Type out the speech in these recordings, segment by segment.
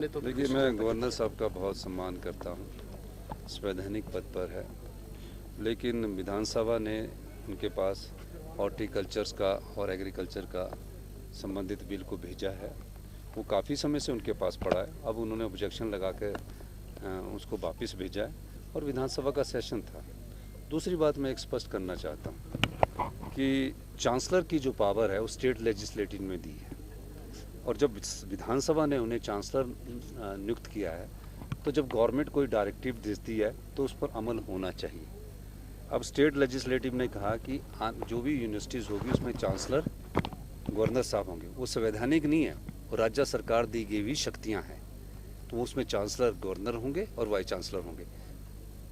देखिए, मैं गवर्नर साहब का बहुत सम्मान करता हूँ, संवैधानिक पद पर है, लेकिन विधानसभा ने उनके पास हॉर्टिकल्चर्स का और एग्रीकल्चर का संबंधित बिल को भेजा है। वो काफ़ी समय से उनके पास पड़ा है। अब उन्होंने ऑब्जेक्शन लगा के उसको वापस भेजा है और विधानसभा का सेशन था। दूसरी बात मैं एक स्पष्ट करना चाहता हूँ कि चांसलर की जो पावर है वो स्टेट लेजिस्लेटिव में दी है, और जब विधानसभा ने उन्हें चांसलर नियुक्त किया है तो जब गवर्नमेंट कोई डायरेक्टिव देती है तो उस पर अमल होना चाहिए। अब स्टेट लेजिस्लेटिव ने कहा कि जो भी यूनिवर्सिटीज़ होगी उसमें चांसलर गवर्नर साहब होंगे। वो संवैधानिक नहीं है, वो राज्य सरकार दी गई हुई शक्तियाँ हैं, तो उसमें चांसलर गवर्नर होंगे और वाइस चांसलर होंगे।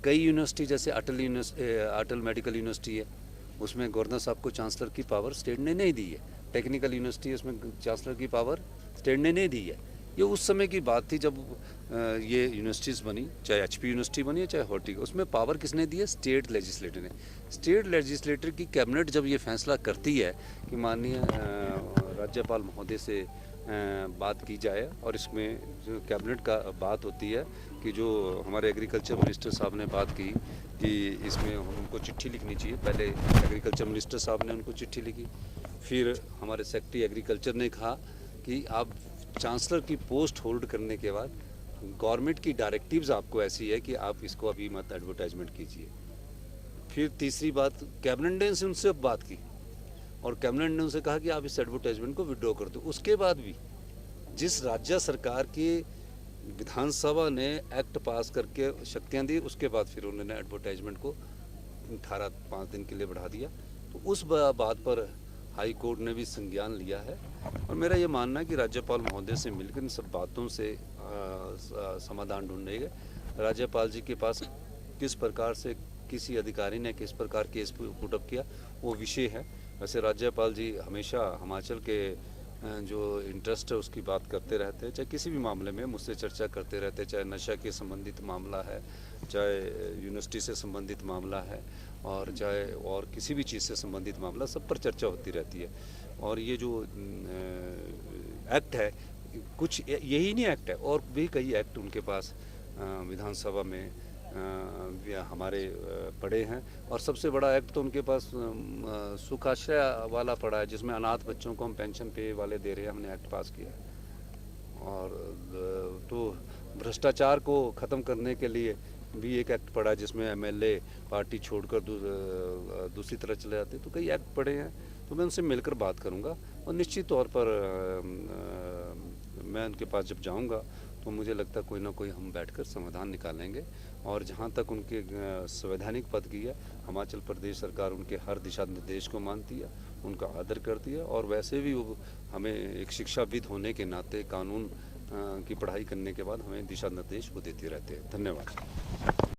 कई यूनिवर्सिटी जैसे अटल मेडिकल यूनिवर्सिटी है, उसमें गवर्नर साहब को चांसलर की पावर स्टेट ने नहीं दी है। टेक्निकल यूनिवर्सिटी है, उसमें चांसलर की पावर स्टेट ने नहीं दी है। ये उस समय की बात थी जब ये यूनिवर्सिटीज़ बनी, चाहे एचपी यूनिवर्सिटी बनी है चाहे हॉर्टी, उसमें पावर किसने दी है? स्टेट लेजिस्लेटर ने। स्टेट लेजिस्लेटर की कैबिनेट जब ये फैसला करती है कि माननीय राज्यपाल महोदय से बात की जाए, और इसमें जो कैबिनेट का बात होती है कि जो हमारे एग्रीकल्चर मिनिस्टर साहब ने बात की कि इसमें उनको चिट्ठी लिखनी चाहिए। पहले एग्रीकल्चर मिनिस्टर साहब ने उनको चिट्ठी लिखी, फिर हमारे सेक्रेटरी एग्रीकल्चर ने कहा कि आप चांसलर की पोस्ट होल्ड करने के बाद गवर्नमेंट की डायरेक्टिव्स आपको ऐसी है कि आप इसको अभी मत एडवर्टाइजमेंट कीजिए। फिर तीसरी बात, कैबिनेट ने उनसे बात की और कैबिनेट ने उनसे कहा कि आप इस एडवर्टाइजमेंट को विड्रॉ कर दो। उसके बाद भी जिस राज्य सरकार की विधानसभा ने एक्ट पास करके शक्तियां दी, उसके बाद फिर उन्होंने एडवर्टाइजमेंट को 5 दिन के लिए बढ़ा दिया। तो उस बात पर हाई कोर्ट ने भी संज्ञान लिया है, और मेरा ये मानना है कि राज्यपाल महोदय से मिलकर इन सब बातों से समाधान ढूंढेंगे। राज्यपाल जी के पास किस प्रकार से किसी अधिकारी ने किस प्रकार केस पुटअप किया वो विषय है। वैसे राज्यपाल जी हमेशा हिमाचल के जो इंटरेस्ट है उसकी बात करते रहते हैं, चाहे किसी भी मामले में मुझसे चर्चा करते रहते हैं, चाहे नशा के संबंधित मामला है, चाहे यूनिवर्सिटी से संबंधित मामला है, और चाहे और किसी भी चीज़ से संबंधित मामला, सब पर चर्चा होती रहती है। और ये जो एक्ट है, कुछ यही नहीं एक्ट है, और भी कई एक्ट उनके पास विधानसभा में हमारे पड़े हैं। और सबसे बड़ा एक्ट तो उनके पास सुखाश्रय वाला पड़ा है, जिसमें अनाथ बच्चों को हम पेंशन पे वाले दे रहे हैं, हमने एक्ट पास किया है। और तो भ्रष्टाचार को ख़त्म करने के लिए भी एक एक्ट पड़ा है, जिसमें एमएलए पार्टी छोड़कर दूसरी तरह चले जाते, तो कई एक्ट पड़े हैं। तो मैं उनसे मिलकर बात करूंगा, और निश्चित तौर पर मैं उनके पास जब जाऊंगा तो मुझे लगता है कोई ना कोई हम बैठकर समाधान निकालेंगे। और जहां तक उनके संवैधानिक पद की है, हिमाचल प्रदेश सरकार उनके हर दिशा निर्देश को मानती है, उनका आदर करती है, और वैसे भी वो हमें एक शिक्षाविद होने के नाते कानून की पढ़ाई करने के बाद हमें दिशा निर्देश वो देते रहते हैं। धन्यवाद।